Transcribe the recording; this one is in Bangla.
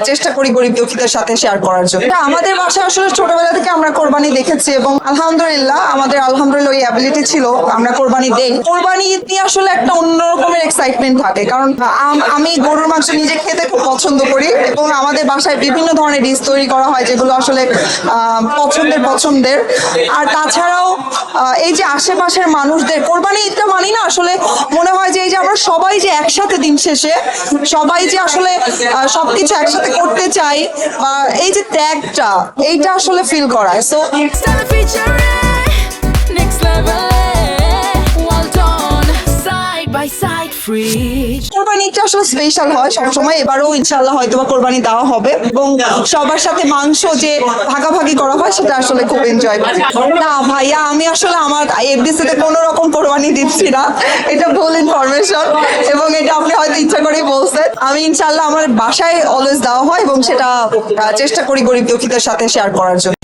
চেষ্টা করি গরিব দুঃখীদের সাথে শেয়ার করার জন্য। আমাদের বাসায় আসলে ছোটবেলা থেকে আমরা কোরবানি দেখেছি এবং আলহামদুলিল্লাহ আমাদের ওই অ্যাবিলিটি ছিল, আমরা কোরবানি দেই। কোরবানি নিয়ে আসলে একটা অন্য রকমের এক্সাইটমেন্ট থাকে, কারণ আমি গরুর মাংস নিজে খেতে খুব পছন্দ করি এবং আমাদের বাসায় বিভিন্ন ধরনের ডিশ তৈরি করা হয় যেগুলো আসলে পছন্দের। আর তাছাড়াও এই যে আশেপাশের মানুষদের কোরবানি ঈদটা মানি না, আসলে মনে হয় যে এই যে আমরা সবাই যে একসাথে দিন শেষে সবাই যে আসলে সবকিছু একসাথে করতে চাই, এই যে ত্যাগটা এইটা আসলে ফিল করায়। সো কোরবানিটা আসলে স্পেশাল হয় সবসময়, এবারও ইনশাল্লাহ হয়তো কোরবানি দেওয়া হবে এবং সবার সাথে মাংস যে ভাগাভাগি করা হয় সেটা আসলে খুব এনজয় করি। না ভাইয়া, আমি আসলে আমার এফডিসিতে কোনো রকম কোরবানি দিচ্ছি না, এটা ভুল ইনফরমেশন এবং এটা আপনি হয়তো ইচ্ছা করেই বলছেন। আমি ইনশাল্লাহ আমার বাসায় অলওয়েজ দেওয়া হয় এবং সেটা চেষ্টা করি গরিব দুঃখীদের সাথে শেয়ার করার জন্য।